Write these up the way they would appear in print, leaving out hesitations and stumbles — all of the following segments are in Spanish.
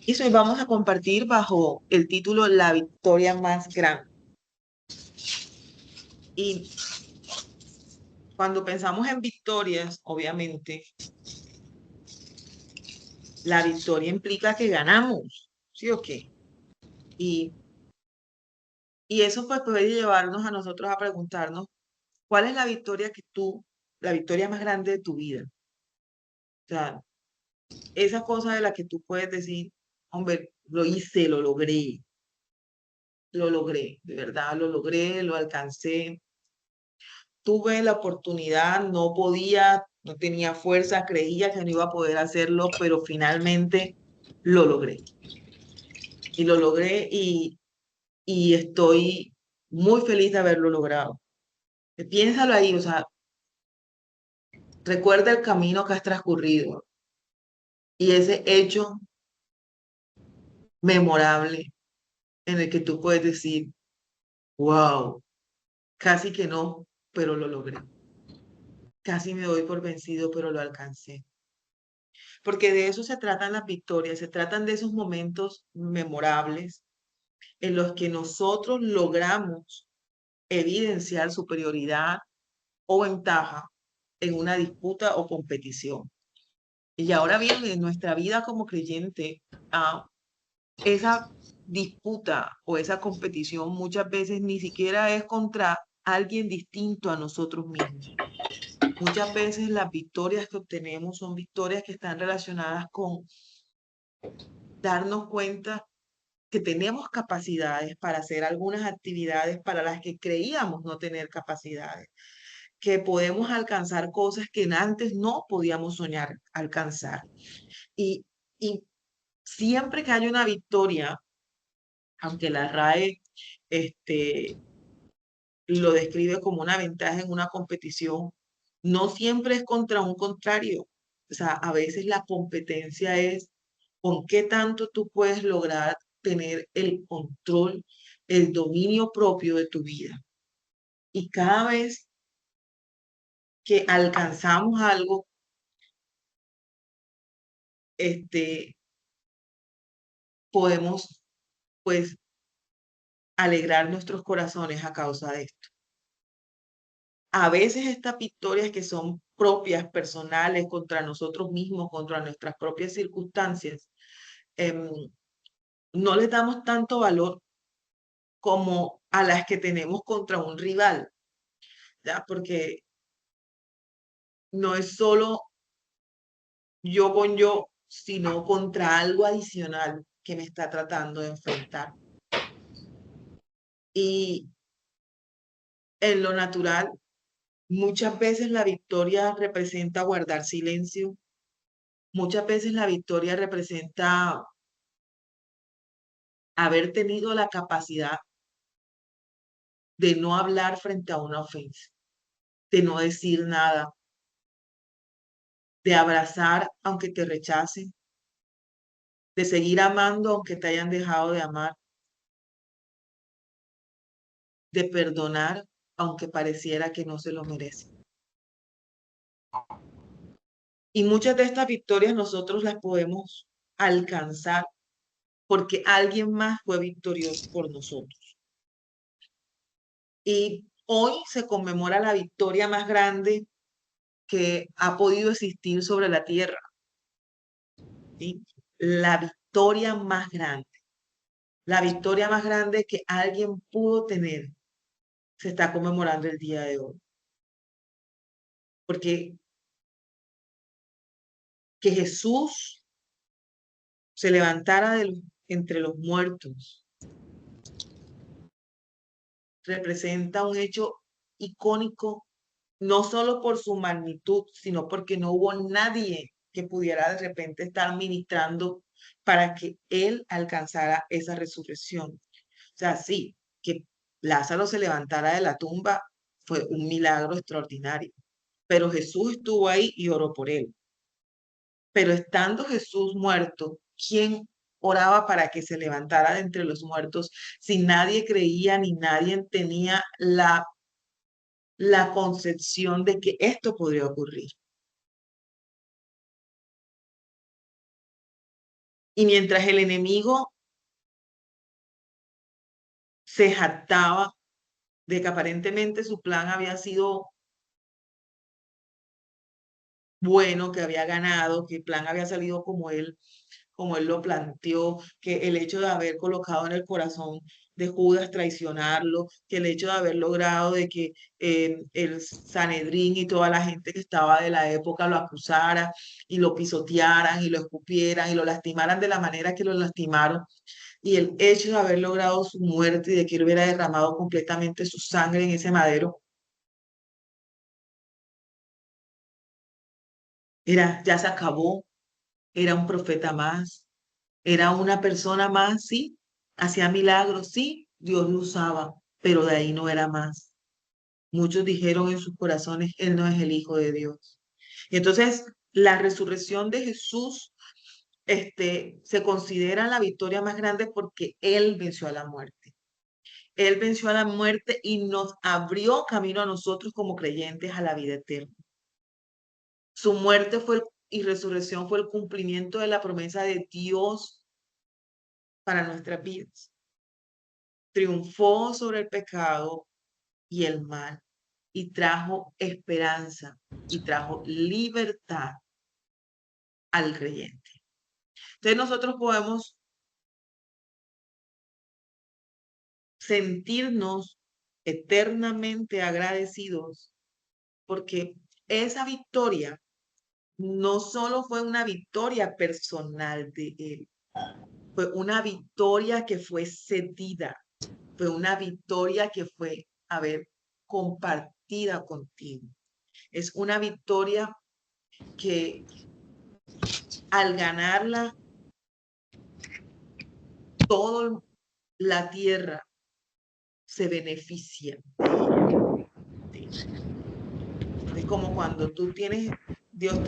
Y hoy vamos a compartir bajo el título La victoria más grande. Y cuando pensamos en victorias, obviamente, la victoria implica que ganamos, ¿sí o qué? Y, y eso pues puede llevarnos a nosotros a preguntarnos, ¿cuál es la victoria más grande de tu vida? O sea, esa cosa de la que tú puedes decir, hombre, lo hice, lo logré, de verdad, lo logré, lo alcancé. Tuve la oportunidad, no podía, no tenía fuerza, creía que no iba a poder hacerlo, pero finalmente lo logré. Y lo logré y estoy muy feliz de haberlo logrado. Piénsalo ahí, o sea, recuerda el camino que has transcurrido y ese hecho memorable en el que tú puedes decir, wow, casi que no, pero lo logré. Casi me doy por vencido, pero lo alcancé. Porque de eso se tratan las victorias, se tratan de esos momentos memorables en los que nosotros logramos evidenciar superioridad o ventaja en una disputa o competición. Y ahora bien, en nuestra vida como creyente, esa disputa o esa competición muchas veces ni siquiera es contra alguien distinto a nosotros mismos. Muchas veces las victorias que obtenemos son victorias que están relacionadas con darnos cuenta que tenemos capacidades para hacer algunas actividades para las que creíamos no tener capacidades, que podemos alcanzar cosas que antes no podíamos soñar alcanzar. Y, y siempre que hay una victoria, aunque la RAE este, lo describe como una ventaja en una competición, no siempre es contra un contrario. O sea, a veces la competencia es con qué tanto tú puedes lograr tener el control, el dominio propio de tu vida. Y cada vez que alcanzamos algo, este, podemos pues alegrar nuestros corazones a causa de esto. A veces estas victorias que son propias, personales, contra nosotros mismos, contra nuestras propias circunstancias, em, no les damos tanto valor como a las que tenemos contra un rival, ¿ya? Porque no es solo yo con yo, sino contra algo adicional que me está tratando de enfrentar. Y en lo natural, muchas veces la victoria representa guardar silencio, muchas veces la victoria representa haber tenido la capacidad de no hablar frente a una ofensa, de no decir nada, de abrazar aunque te rechacen, de seguir amando aunque te hayan dejado de amar, de perdonar aunque pareciera que no se lo merece. Y muchas de estas victorias nosotros las podemos alcanzar porque alguien más fue victorioso por nosotros. Y hoy se conmemora la victoria más grande que ha podido existir sobre la tierra, ¿sí? La victoria más grande, la victoria más grande que alguien pudo tener, se está conmemorando el día de hoy. Porque que Jesús se levantara entre los muertos representa un hecho icónico, no solo por su magnitud, sino porque no hubo nadie que pudiera de repente estar ministrando para que él alcanzara esa resurrección. O sea, sí, que Lázaro se levantara de la tumba fue un milagro extraordinario, pero Jesús estuvo ahí y oró por él. Pero estando Jesús muerto, ¿quién oraba para que se levantara de entre los muertos si nadie creía ni nadie tenía la concepción de que esto podría ocurrir? Y mientras el enemigo se jactaba de que aparentemente su plan había sido bueno, que había ganado, que el plan había salido como él lo planteó, que el hecho de haber colocado en el corazón de Judas traicionarlo, que el hecho de haber logrado de que el Sanedrín y toda la gente que estaba de la época lo acusara y lo pisotearan y lo escupieran y lo lastimaran de la manera que lo lastimaron, y el hecho de haber logrado su muerte y de que él hubiera derramado completamente su sangre en ese madero, ya se acabó, era un profeta más, era una persona más, sí, hacía milagros, sí, Dios lo usaba, pero de ahí no era más. Muchos dijeron en sus corazones, Él no es el Hijo de Dios. Y entonces, la resurrección de Jesús, se considera la victoria más grande porque Él venció a la muerte. Él venció a la muerte y nos abrió camino a nosotros como creyentes a la vida eterna. Su muerte y resurrección fue el cumplimiento de la promesa de Dios para nuestras vidas. Triunfó sobre el pecado y el mal y trajo esperanza y trajo libertad al creyente. Entonces nosotros podemos sentirnos eternamente agradecidos porque esa victoria no solo fue una victoria personal de él, fue una victoria que fue cedida, fue una victoria que fue, a ver, compartida contigo. Es una victoria que al ganarla, toda la tierra se beneficia de ella. Es como cuando tú tienes, Dios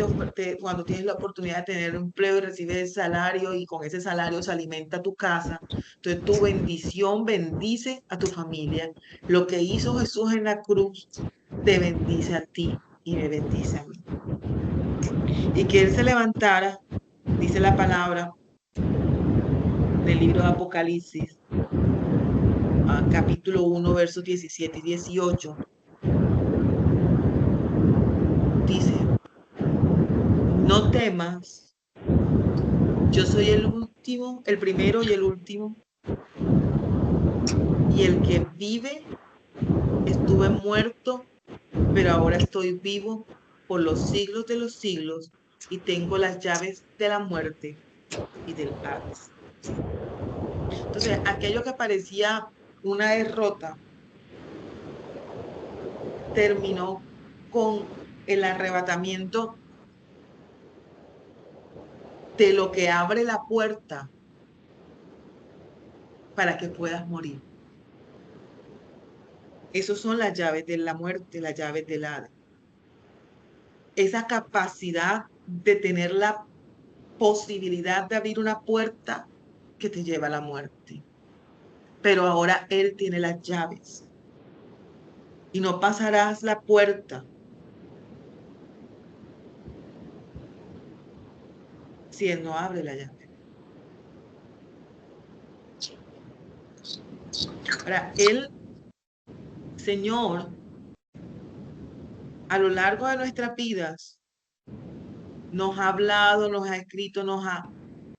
cuando tienes la oportunidad de tener un empleo y recibes el salario y con ese salario se alimenta tu casa. Entonces tu bendición bendice a tu familia. Lo que hizo Jesús en la cruz te bendice a ti y me bendice a mí. Y que Él se levantara, dice la palabra en el libro de Apocalipsis, capítulo 1, versos 17 y 18, dice, no temas, yo soy el último, el primero y el último, y el que vive, estuve muerto, pero ahora estoy vivo por los siglos de los siglos y tengo las llaves de la muerte y del Hades. Entonces, aquello que parecía una derrota terminó con el arrebatamiento de lo que abre la puerta para que puedas morir. Esas son las llaves de la muerte, las llaves del Hades. Esa capacidad de tener la posibilidad de abrir una puerta que te lleva a la muerte. Pero ahora Él tiene las llaves y no pasarás la puerta si Él no abre la llave. Ahora, Él, Señor, a lo largo de nuestras vidas, nos ha hablado, nos ha escrito, nos ha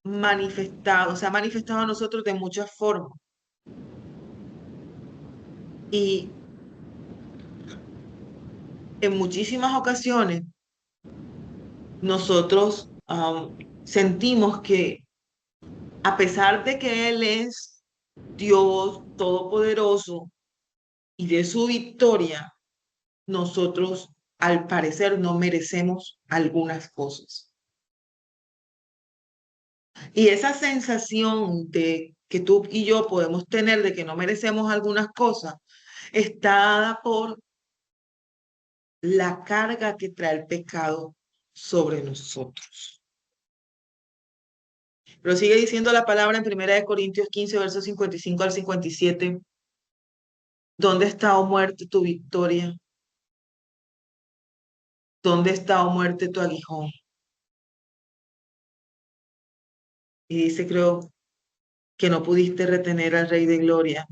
manifestado, se ha manifestado a nosotros de muchas formas. Y en muchísimas ocasiones nosotros sentimos que a pesar de que Él es Dios todopoderoso y de su victoria, nosotros al parecer no merecemos algunas cosas. Y esa sensación de que tú y yo podemos tener de que no merecemos algunas cosas está dada por la carga que trae el pecado sobre nosotros. Pero sigue diciendo la palabra en 1 Corintios 15, versos 55 al 57. ¿Dónde está, oh muerte, tu victoria? ¿Dónde está, oh muerte, tu aguijón? Y dice, creo que no pudiste retener al Rey de Gloria.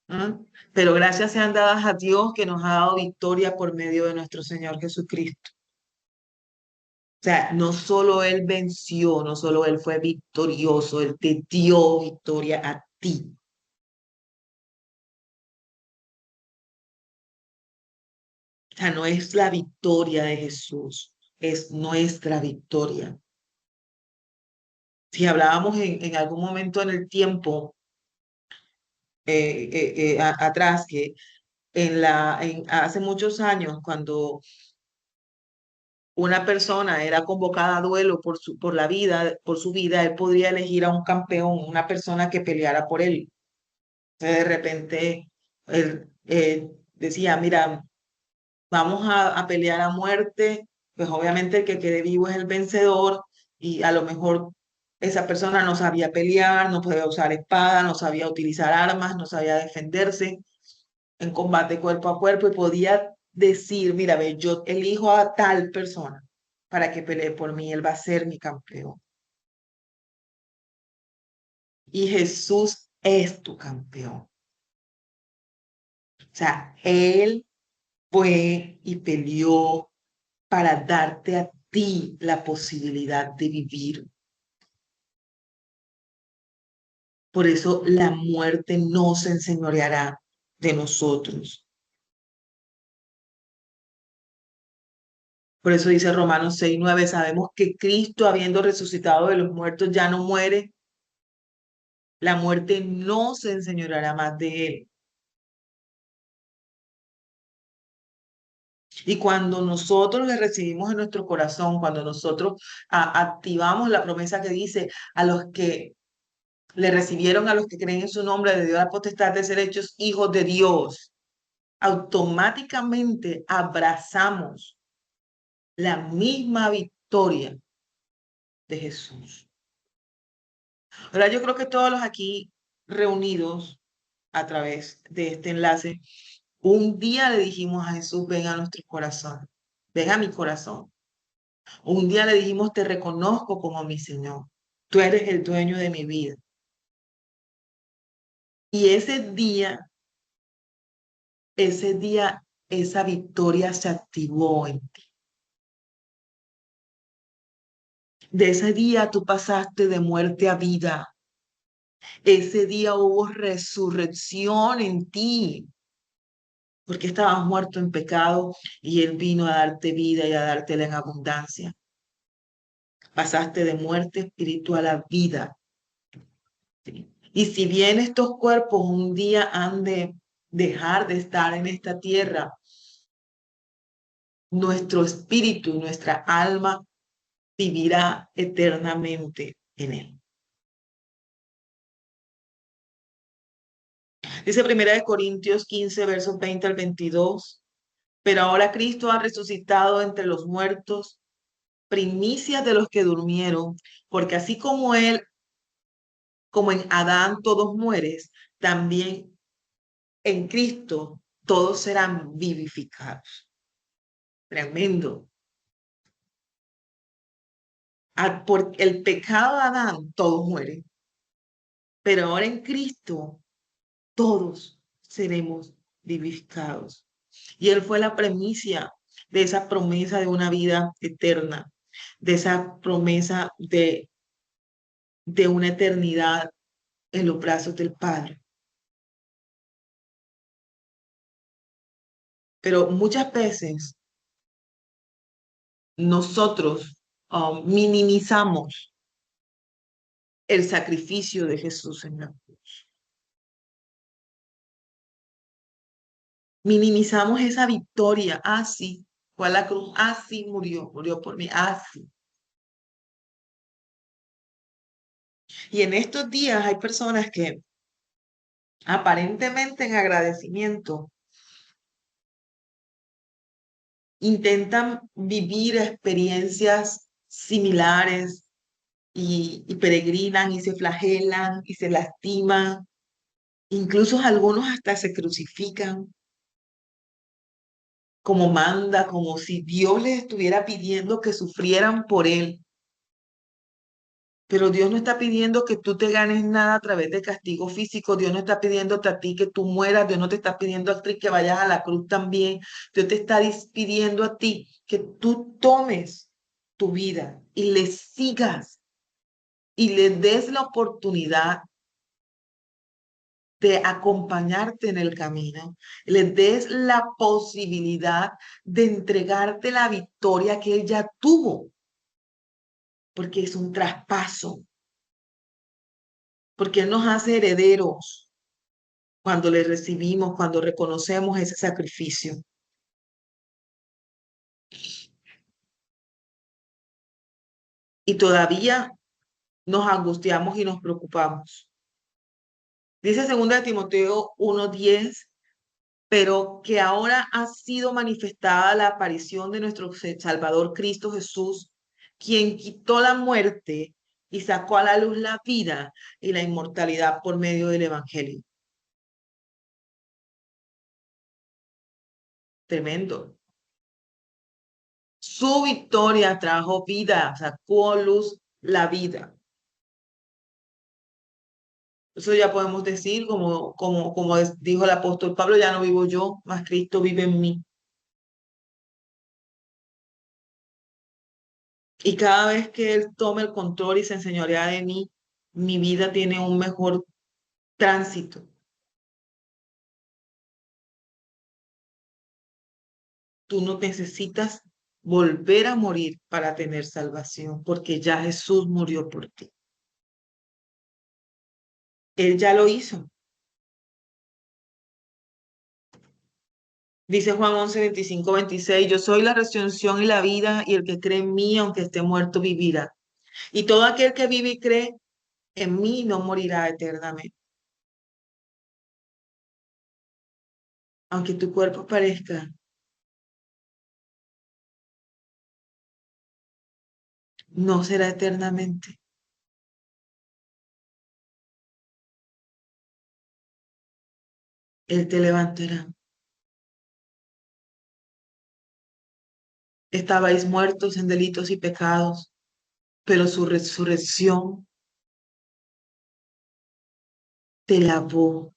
¿Ah? Pero gracias sean dadas a Dios que nos ha dado victoria por medio de nuestro Señor Jesucristo. O sea, no solo Él venció, no solo Él fue victorioso, Él te dio victoria a ti. O sea, no es la victoria de Jesús, es nuestra victoria. Si hablábamos en algún momento en el tiempo atrás, que hace muchos años, cuando una persona era convocada a duelo por la vida, por su vida, él podría elegir a un campeón, una persona que peleara por él. Entonces, de repente, él decía, mira, vamos a pelear a muerte, pues obviamente el que quede vivo es el vencedor y a lo mejor esa persona no sabía pelear, no podía usar espada, no sabía utilizar armas, no sabía defenderse en combate cuerpo a cuerpo y podía decir, mira, ve, yo elijo a tal persona para que pelee por mí, él va a ser mi campeón. Y Jesús es tu campeón. O sea, él fue y peleó para darte a ti la posibilidad de vivir. Por eso la muerte no se enseñoreará de nosotros. Por eso dice Romanos 6:9, sabemos que Cristo, habiendo resucitado de los muertos, ya no muere. La muerte no se enseñoreará más de él. Y cuando nosotros le recibimos en nuestro corazón, cuando nosotros activamos la promesa que dice a los que le recibieron, a los que creen en su nombre, le dio la potestad de ser hechos hijos de Dios, automáticamente abrazamos la misma victoria de Jesús. Ahora yo creo que todos los aquí reunidos a través de este enlace, un día le dijimos a Jesús, ven a nuestro corazón, ven a mi corazón. Un día le dijimos, te reconozco como mi Señor. Tú eres el dueño de mi vida. Y ese día, esa victoria se activó en ti. De ese día tú pasaste de muerte a vida. Ese día hubo resurrección en ti, porque estabas muerto en pecado y Él vino a darte vida y a dártela en abundancia. Pasaste de muerte espiritual a vida. ¿Sí? Y si bien estos cuerpos un día han de dejar de estar en esta tierra, nuestro espíritu, nuestra alma vivirá eternamente en él. Dice Primera de Corintios 15, versos 20 al 22. Pero ahora Cristo ha resucitado entre los muertos, primicias de los que durmieron, porque así como él, como en Adán todos mueres, también en Cristo todos serán vivificados. Tremendo. Por el pecado de Adán, todos mueren. Pero ahora en Cristo, todos seremos vivificados. Y Él fue la premicia de esa promesa de una vida eterna, de esa promesa de una eternidad en los brazos del Padre. Pero muchas veces nosotros minimizamos el sacrificio de Jesús en la cruz. Minimizamos esa victoria. Ah, sí, fue a la cruz. Ah, sí, murió por mí. Ah, sí. Y en estos días hay personas que aparentemente en agradecimiento intentan vivir experiencias similares y peregrinan y se flagelan y se lastiman. Incluso algunos hasta se crucifican como manda, como si Dios les estuviera pidiendo que sufrieran por él. Pero Dios no está pidiendo que tú te ganes nada a través de castigo físico. Dios no está pidiéndote a ti que tú mueras. Dios no te está pidiendo a ti que vayas a la cruz también. Dios te está pidiendo a ti que tú tomes tu vida y le sigas y le des la oportunidad de acompañarte en el camino, le des la posibilidad de entregarte la victoria que Él ya tuvo, porque es un traspaso, porque Él nos hace herederos cuando le recibimos, cuando reconocemos ese sacrificio. Y todavía nos angustiamos y nos preocupamos. Dice 2 Timoteo 1:10, pero que ahora ha sido manifestada la aparición de nuestro Salvador Cristo Jesús, quien quitó la muerte y sacó a la luz la vida y la inmortalidad por medio del Evangelio. Tremendo. Su victoria trajo vida, sacó a luz la vida. Eso ya podemos decir, como dijo el apóstol Pablo, ya no vivo yo, mas Cristo vive en mí. Y cada vez que Él tome el control y se enseñorea de mí, mi vida tiene un mejor tránsito. Tú no necesitas volver a morir para tener salvación, porque ya Jesús murió por ti. Él ya lo hizo. Dice Juan 11:25-26, yo soy la resurrección y la vida, y el que cree en mí, aunque esté muerto, vivirá. Y todo aquel que vive y cree en mí no morirá eternamente. Aunque tu cuerpo parezca, no será eternamente. Él te levantará. Estabais muertos en delitos y pecados, pero su resurrección te lavó.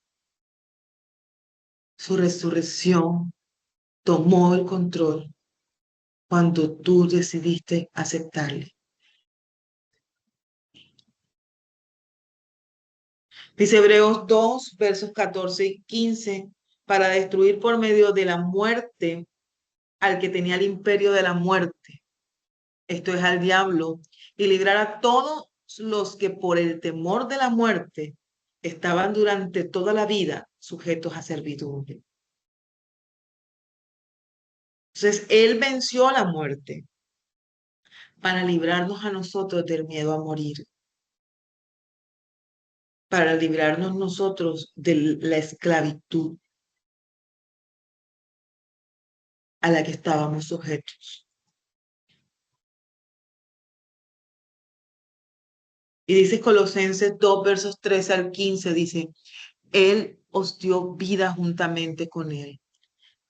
Su resurrección tomó el control cuando tú decidiste aceptarle. Dice Hebreos 2, versos 14 y 15, para destruir por medio de la muerte al que tenía el imperio de la muerte, esto es al diablo, y librar a todos los que por el temor de la muerte estaban durante toda la vida sujetos a servidumbre. Entonces, Él venció la muerte para librarnos a nosotros del miedo a morir, para librarnos nosotros de la esclavitud a la que estábamos sujetos. Y dice Colosenses 2, versos 13 al 15, dice, Él os dio vida juntamente con Él,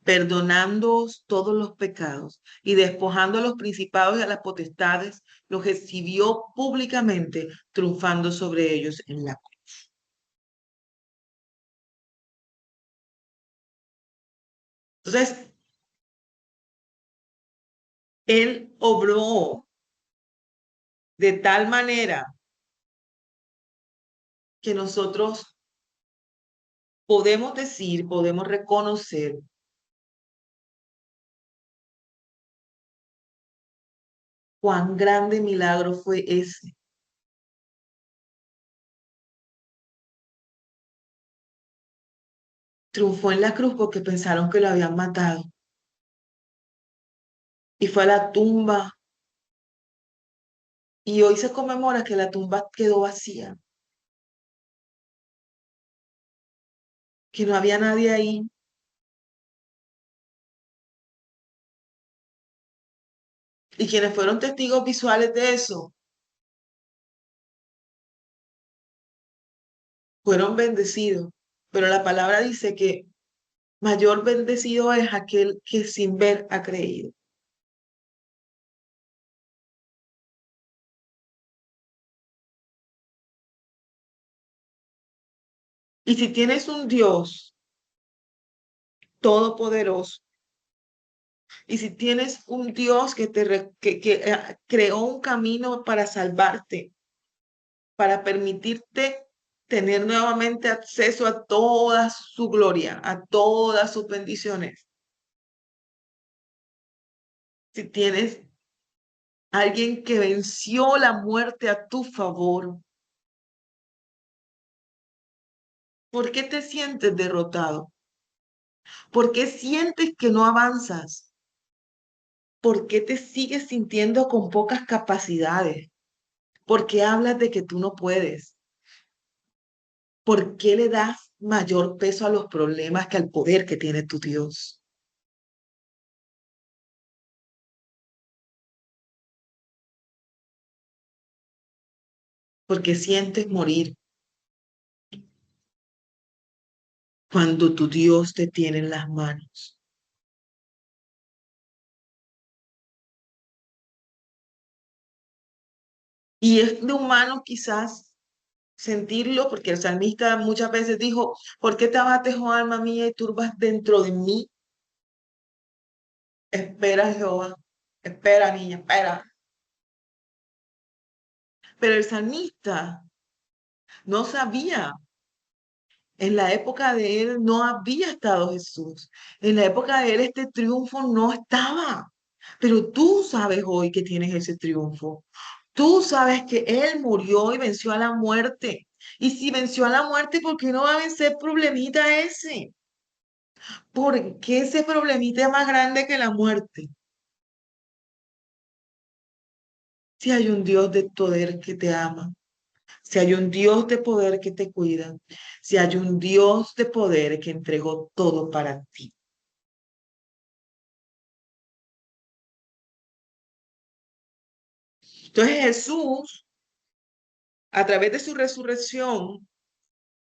perdonándoos todos los pecados y despojando a los principados y a las potestades, los exhibió públicamente, triunfando sobre ellos en la cruz. Entonces, Él obró de tal manera que nosotros podemos decir, podemos reconocer cuán grande milagro fue ese. Triunfó en la cruz porque pensaron que lo habían matado. Y fue a la tumba. Y hoy se conmemora que la tumba quedó vacía, que no había nadie ahí. Y quienes fueron testigos visuales de eso fueron bendecidos. Pero la palabra dice que mayor bendecido es aquel que sin ver ha creído. Y si tienes un Dios todopoderoso, y si tienes un Dios que creó un camino para salvarte, para permitirte tener nuevamente acceso a toda su gloria, a todas sus bendiciones, si tienes alguien que venció la muerte a tu favor, ¿por qué te sientes derrotado? ¿Por qué sientes que no avanzas? ¿Por qué te sigues sintiendo con pocas capacidades? ¿Por qué hablas de que tú no puedes? ¿Por qué le das mayor peso a los problemas que al poder que tiene tu Dios? ¿Por qué sientes morir cuando tu Dios te tiene en las manos? Y es de humano quizás sentirlo, porque el salmista muchas veces dijo, ¿por qué te abates, oh alma mía, y turbas dentro de mí? Espera, Jehová, espera, niña, espera. Pero el salmista no sabía. En la época de él no había estado Jesús. En la época de él este triunfo no estaba. Pero tú sabes hoy que tienes ese triunfo. Tú sabes que él murió y venció a la muerte. Y si venció a la muerte, ¿por qué no va a vencer problemita ese? ¿Por qué ese problemita es más grande que la muerte? Si hay un Dios de poder que te ama, si hay un Dios de poder que te cuida, si hay un Dios de poder que entregó todo para ti. Entonces Jesús, a través de su resurrección,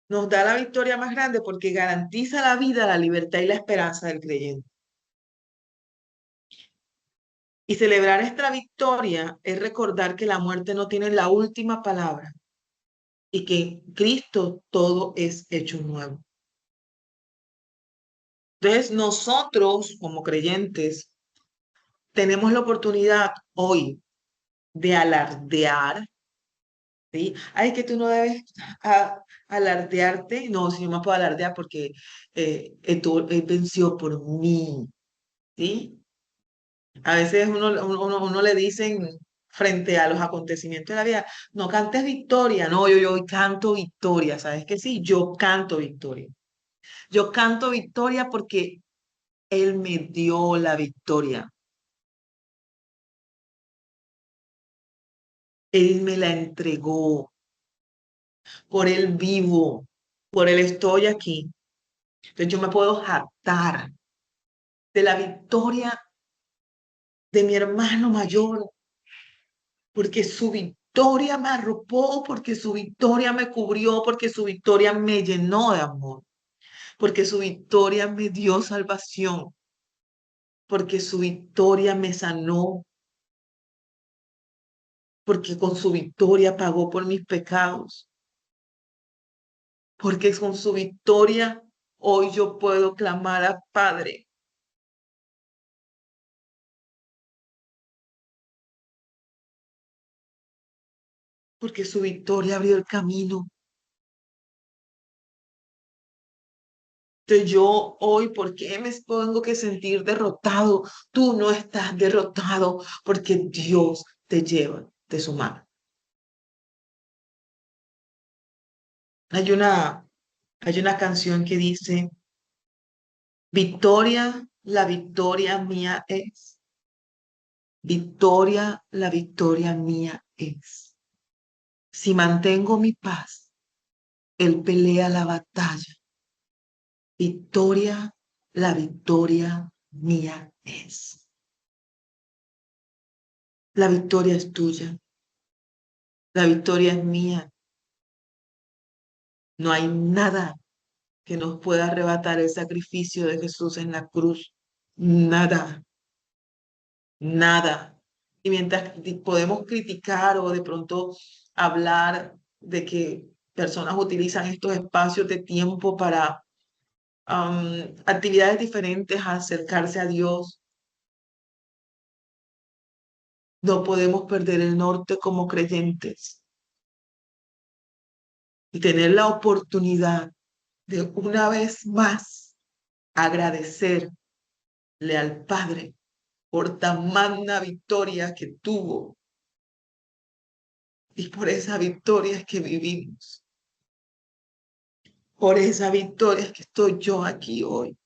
nos da la victoria más grande porque garantiza la vida, la libertad y la esperanza del creyente. Y celebrar esta victoria es recordar que la muerte no tiene la última palabra y que en Cristo todo es hecho nuevo. Entonces nosotros como creyentes tenemos la oportunidad hoy de alardear, ¿sí? Ay, que tú no debes alardearte. No, si yo me puedo alardear porque él venció por mí, ¿sí? A veces uno le dicen frente a los acontecimientos de la vida, no cantes victoria. No, yo hoy canto victoria, ¿sabes qué? Sí, yo canto victoria. Yo canto victoria porque Él me dio la victoria. Él me la entregó. Por Él vivo. Por Él estoy aquí. Entonces yo me puedo jactar de la victoria de mi hermano mayor, porque su victoria me arropó, porque su victoria me cubrió, porque su victoria me llenó de amor, porque su victoria me dio salvación, porque su victoria me sanó, porque con su victoria pagó por mis pecados, porque con su victoria hoy yo puedo clamar a Padre, porque su victoria abrió el camino. Entonces yo hoy, ¿por qué me tengo que sentir derrotado? Tú no estás derrotado porque Dios te lleva de su mano. Hay una, hay una canción que dice, Victoria, la victoria mía es. Victoria, la victoria mía es. Si mantengo mi paz, Él pelea la batalla. Victoria, la victoria mía es. La victoria es tuya. La victoria es mía. No hay nada que nos pueda arrebatar el sacrificio de Jesús en la cruz. Nada, nada. Y mientras podemos criticar o de pronto hablar de que personas utilizan estos espacios de tiempo para actividades diferentes a acercarse a Dios. No podemos perder el norte como creyentes y tener la oportunidad de una vez más agradecerle al Padre por tan magna victoria que tuvo y por esa victoria es que vivimos. Por esa victoria es que estoy yo aquí hoy.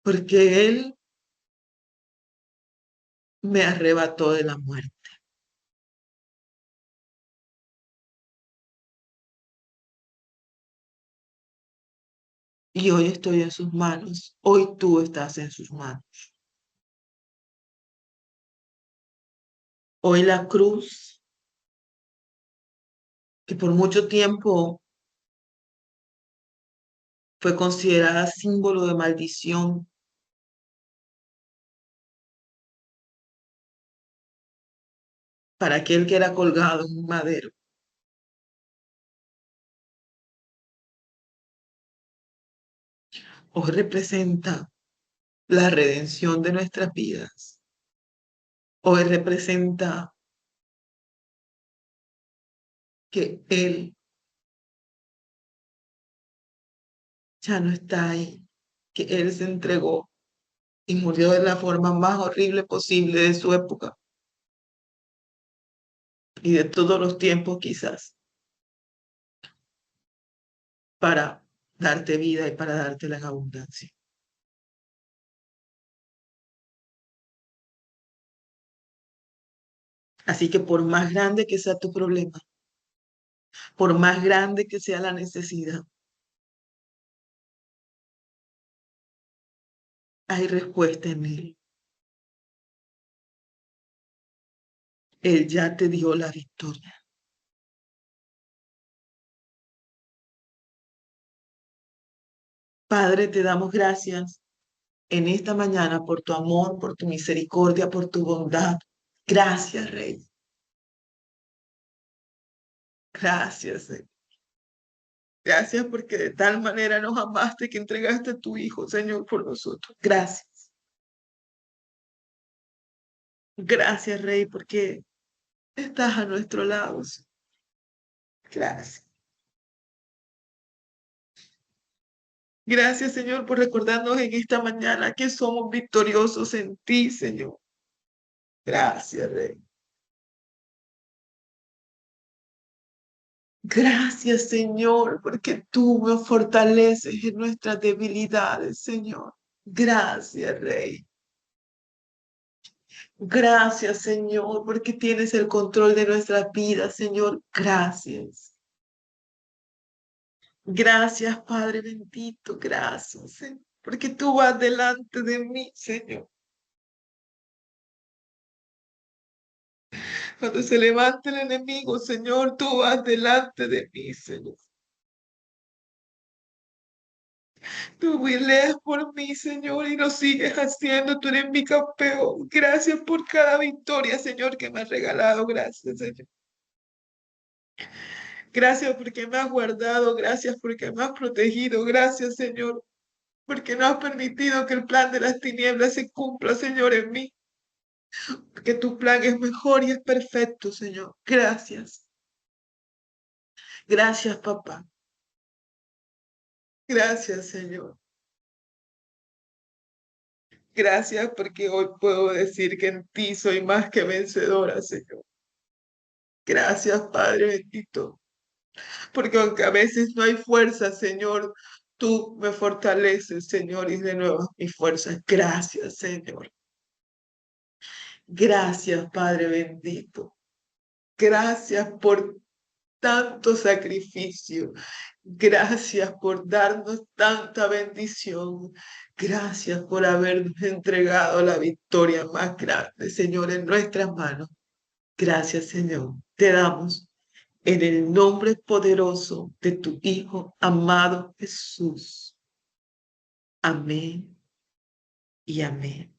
Porque Él me arrebató de la muerte. Y hoy estoy en sus manos. Hoy tú estás en sus manos. Hoy la cruz, que por mucho tiempo fue considerada símbolo de maldición para aquel que era colgado en un madero, hoy representa la redención de nuestras vidas. Hoy representa que Él ya no está ahí, que Él se entregó y murió de la forma más horrible posible de su época y de todos los tiempos quizás, para darte vida y para dártela en abundancia. Así que por más grande que sea tu problema, por más grande que sea la necesidad, hay respuesta en Él. Él ya te dio la victoria. Padre, te damos gracias en esta mañana por tu amor, por tu misericordia, por tu bondad. Gracias, Rey. Gracias, Señor. Gracias porque de tal manera nos amaste que entregaste a tu Hijo, Señor, por nosotros. Gracias. Gracias, Rey, porque estás a nuestro lado. Señor. Gracias. Gracias, Señor, por recordarnos en esta mañana que somos victoriosos en ti, Señor. Gracias, Rey. Gracias, Señor, porque tú me fortaleces en nuestras debilidades, Señor. Gracias, Rey. Gracias, Señor, porque tienes el control de nuestras vidas, Señor. Gracias. Gracias, Padre bendito. Gracias, Señor, porque tú vas delante de mí, Señor. Cuando se levante el enemigo, Señor, tú vas delante de mí, Señor. Tú peleas por mí, Señor, y lo sigues haciendo. Tú eres mi campeón. Gracias por cada victoria, Señor, que me has regalado. Gracias, Señor. Gracias porque me has guardado. Gracias porque me has protegido. Gracias, Señor, porque no has permitido que el plan de las tinieblas se cumpla, Señor, en mí. Porque tu plan es mejor y es perfecto, Señor. Gracias. Gracias, papá. Gracias, Señor. Gracias porque hoy puedo decir que en ti soy más que vencedora, Señor. Gracias, Padre bendito, porque aunque a veces no hay fuerza, Señor, tú me fortaleces, Señor, y de nuevo mis fuerzas. Gracias, Señor. Gracias, Padre bendito. Gracias por tanto sacrificio. Gracias por darnos tanta bendición. Gracias por habernos entregado la victoria más grande, Señor, en nuestras manos. Gracias, Señor. Te damos en el nombre poderoso de tu Hijo amado Jesús. Amén y amén.